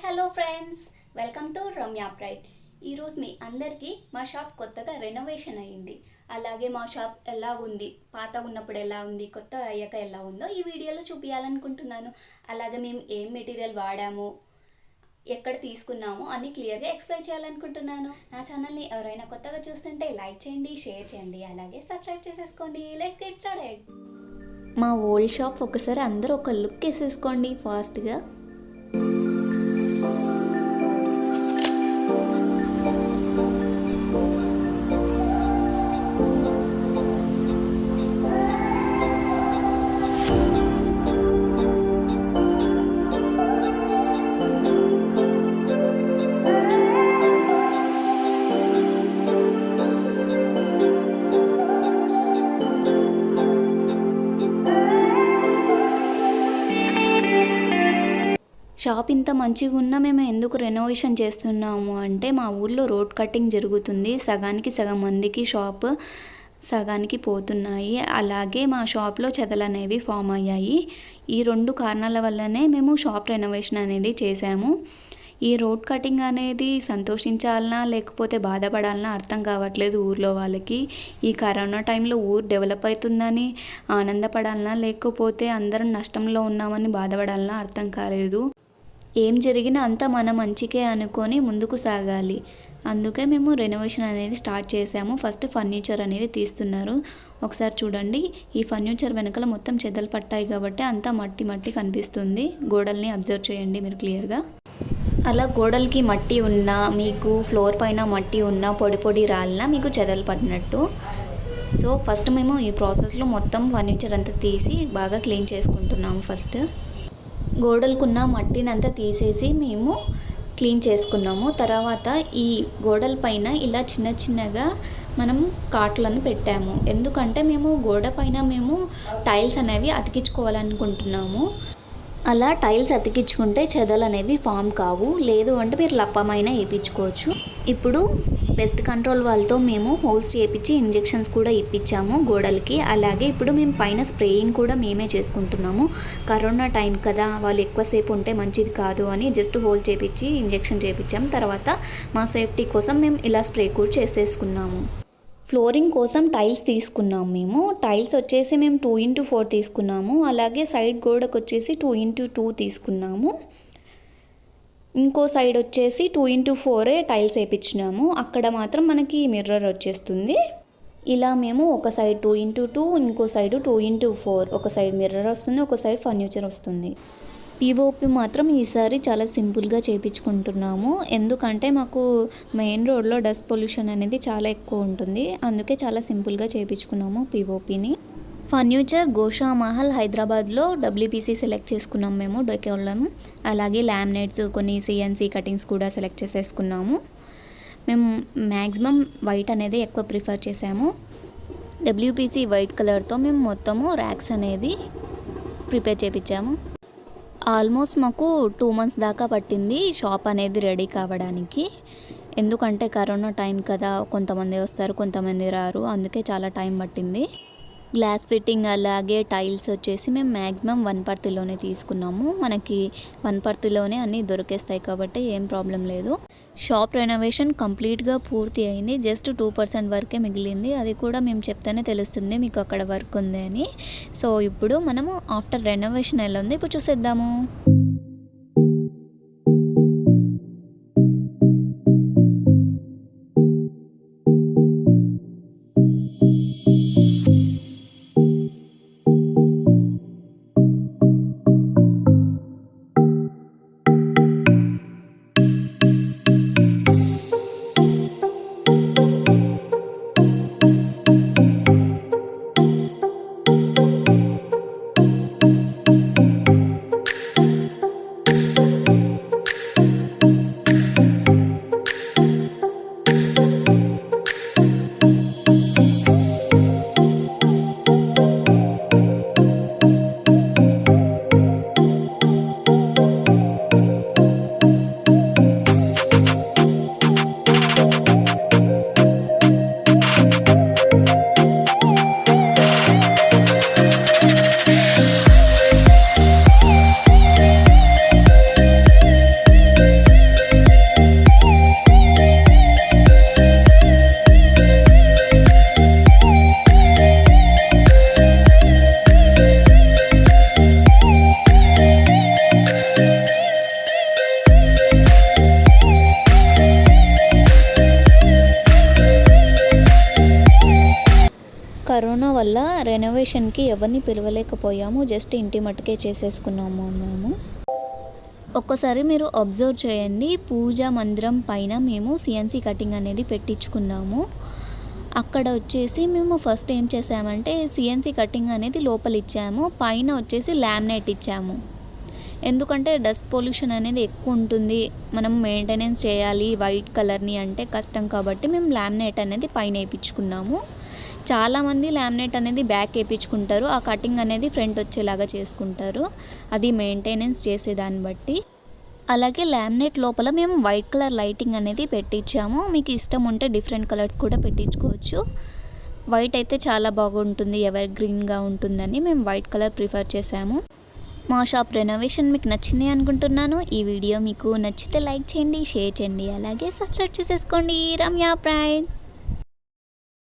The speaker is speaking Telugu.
Hello friends, welcome to Ramya Pride. ఈరోజు మీ అందరికీ మా షాప్ కొత్తగా రెనోవేషన్ అయ్యింది. అలాగే మా షాప్ ఎలా ఉంది, పాత ఉన్నప్పుడు ఎలా ఉంది, కొత్త అయ్యాక ఎలా ఉందో ఈ వీడియోలో చూపించాలనుకుంటున్నాను. అలాగే మేము ఏం మెటీరియల్ వాడాము, ఎక్కడ తీసుకున్నాము అని క్లియర్గా ఎక్స్ప్లెయిన్ చేయాలనుకుంటున్నాను. నా ఛానల్ని ఎవరైనా కొత్తగా చూస్తుంటే లైక్ చేయండి, షేర్ చేయండి, అలాగే సబ్స్క్రైబ్ చేసేసుకోండి. Let's get started. మా ఓల్డ్ షాప్ ఒకసారి అందరూ ఒక లుక్ వేసేసుకోండి ఫాస్ట్గా. షాప్ ఇంత మంచిగా ఉన్నా మేము ఎందుకు రెనోవేషన్ చేస్తున్నాము అంటే మా ఊర్లో రోడ్ కటింగ్ జరుగుతుంది. సగానికి సగం మందికి షాప్ సగానికి పోతున్నాయి. అలాగే మా షాప్లో చెదలు అనేవి ఫామ్ అయ్యాయి. ఈ రెండు కారణాల వల్లనే మేము షాప్ రెనోవేషన్ అనేది చేసాము. ఈ రోడ్ కటింగ్ అనేది సంతోషించాలనా లేకపోతే బాధపడాలనా అర్థం కావట్లేదు ఊర్లో వాళ్ళకి. ఈ కరోనా టైంలో ఊరు డెవలప్ అవుతుందని ఆనందపడాలనా లేకపోతే అందరం నష్టంలో ఉన్నామని బాధపడాలనా అర్థం కాలేదు. ఏం జరిగినా అంతా మన మంచికే అనుకొని ముందుకు సాగాలి. అందుకే మేము రెనోవేషన్ అనేది స్టార్ట్ చేసాము. ఫస్ట్ ఫర్నిచర్ అనేది తీస్తున్నారు. ఒకసారి చూడండి, ఈ ఫర్నిచర్ వెనకాల మొత్తం చెదలు పట్టాయి కాబట్టి అంతా మట్టి మట్టి కనిపిస్తుంది. గోడల్ని అబ్జర్వ్ చేయండి మీరు క్లియర్గా. అలా గోడలకి మట్టి ఉన్నా, మీకు ఫ్లోర్ పైన మట్టి ఉన్నా, పొడి పొడి రాలినా మీకు చెదలు పట్టినట్టు. సో ఫస్ట్ మేము ఈ ప్రాసెస్లో మొత్తం ఫర్నిచర్ అంతా తీసి బాగా క్లీన్ చేసుకుంటున్నాము. ఫస్ట్ గోడలకున్న మట్టిని అంతా తీసేసి మేము క్లీన్ చేసుకున్నాము. తర్వాత ఈ గోడల పైన ఇలా చిన్న చిన్నగా మనం కాట్లను పెట్టాము. ఎందుకంటే మేము గోడ పైన మేము టైల్స్ అనేవి అతికించుకోవాలనుకుంటున్నాము. అలా టైల్స్ అతికించుకుంటే చెదలు అనేవి ఫామ్ కావు. లేదు అంటే మీరు లప్పమైన వేయించుకోవచ్చు. ఇప్పుడు పెస్ట్ కంట్రోల్ వాళ్ళతో మేము హోల్స్ చేయించి ఇంజెక్షన్స్ కూడా ఇప్పించాము గోడలకి. అలాగే ఇప్పుడు మేము పైన స్ప్రేయింగ్ కూడా మేమే చేసుకుంటున్నాము. కరోనా టైం కదా, వాళ్ళు ఎక్కువసేపు ఉంటే మంచిది కాదు అని జస్ట్ హోల్ చేయించి ఇంజెక్షన్ చేయించాము. తర్వాత మా సేఫ్టీ కోసం మేము ఇలా స్ప్రే కూడా చేసేసుకున్నాము. ఫ్లోరింగ్ కోసం టైల్స్ తీసుకున్నాము. మేము టైల్స్ వచ్చేసి మేము 2x4 తీసుకున్నాము. అలాగే సైడ్ గోడకు వచ్చేసి 2x2 తీసుకున్నాము. ఇంకో సైడ్ వచ్చేసి 2x4 టైల్స్ వేయించినాము. అక్కడ మాత్రం మనకి మిర్రర్ వచ్చేస్తుంది. ఇలా మేము ఒక సైడ్ 2x2, ఇంకో సైడ్ 2x4, ఒక సైడ్ మిర్రర్ వస్తుంది, ఒక సైడ్ ఫర్నిచర్ వస్తుంది. పీఓపీ మాత్రం ఈసారి చాలా సింపుల్గా చేయించుకుంటున్నాము. ఎందుకంటే మాకు మెయిన్ రోడ్లో డస్ట్ పొల్యూషన్ అనేది చాలా ఎక్కువ ఉంటుంది. అందుకే చాలా సింపుల్గా చేయించుకున్నాము పీఓపీని. ఫర్నిచర్ గోషా మహల్ హైదరాబాద్లో డబ్ల్యూపీసీ సెలెక్ట్ చేసుకున్నాము మేము డెకోర్లం. అలాగే లామినేట్స్, కొన్ని సిఎన్సీ కటింగ్స్ కూడా సెలెక్ట్ చేసేసుకున్నాము. మేము మ్యాక్సిమం వైట్ అనేది ఎక్కువ ప్రిఫర్ చేసాము. డబ్ల్యూపీసీ వైట్ కలర్తో మేము మొత్తము ర్యాక్స్ అనేది ప్రిపేర్ చేయించాము. ఆల్మోస్ట్ మాకు 2 months దాకా పట్టింది షాప్ అనేది రెడీ కావడానికి. ఎందుకంటే కరోనా టైం కదా, కొంతమంది వస్తారు కొంతమంది రారు, అందుకే చాలా టైం పట్టింది. గ్లాస్ ఫిట్టింగ్ అలాగే టైల్స్ వచ్చేసి మేము మ్యాక్సిమం 1/3లోనే తీసుకున్నాము. మనకి 1/3లోనే అన్నీ దొరికేస్తాయి కాబట్టి ఏం ప్రాబ్లం లేదు. షాప్ రెనోవేషన్ కంప్లీట్గా పూర్తి అయింది. జస్ట్ 2% వరకే మిగిలింది. అది కూడా మేము చెప్తేనే తెలుస్తుంది మీకు అక్కడ వర్క్ ఉంది అని. సో ఇప్పుడు మనము ఆఫ్టర్ రెనోవేషన్ ఎలా ఉంది ఇప్పుడు చూసేద్దాము. రెనోవేషన్కి ఎవరిని పిలవలేకపోయాము, జస్ట్ ఇంటి మట్టుకే చేసేసుకున్నాము మేము. ఒక్కసారి మీరు అబ్జర్వ్ చేయండి, పూజా మందిరం పైన మేము సిఎన్సి కటింగ్ అనేది పెట్టించుకున్నాము. అక్కడ వచ్చేసి మేము ఫస్ట్ ఏం చేసామంటే సిఎన్సి కటింగ్ అనేది లోపల ఇచ్చాము, పైన వచ్చేసి లామినేట్ ఇచ్చాము. ఎందుకంటే డస్ట్ పొల్యూషన్ అనేది ఎక్కువ ఉంటుంది, మనం మెయింటెనెన్స్ చేయాలి వైట్ కలర్ని అంటే కష్టం, కాబట్టి మేము లామినేట్ అనేది పైన వేయించుకున్నాము. చాలామంది లామినేట్ అనేది బ్యాక్ వేయించుకుంటారు, ఆ కటింగ్ అనేది ఫ్రంట్ వచ్చేలాగా చేసుకుంటారు, అది మెయింటెనెన్స్ చేసేదాన్ని బట్టి. అలాగే లామినేట్ లోపల మేము వైట్ కలర్ లైటింగ్ అనేది పెట్టించాము. మీకు ఇష్టం ఉంటే డిఫరెంట్ కలర్స్ కూడా పెట్టించుకోవచ్చు. వైట్ అయితే చాలా బాగుంటుంది, ఎవర్ గ్రీన్గా ఉంటుందని మేము వైట్ కలర్ ప్రిఫర్ చేసాము. మా షాప్ రెనోవేషన్ మీకు నచ్చింది అనుకుంటున్నాను. ఈ వీడియో మీకు నచ్చితే లైక్ చేయండి, షేర్ చేయండి, అలాగే సబ్స్క్రైబ్ చేసేసుకోండి. రమ్యా ప్రైడ్.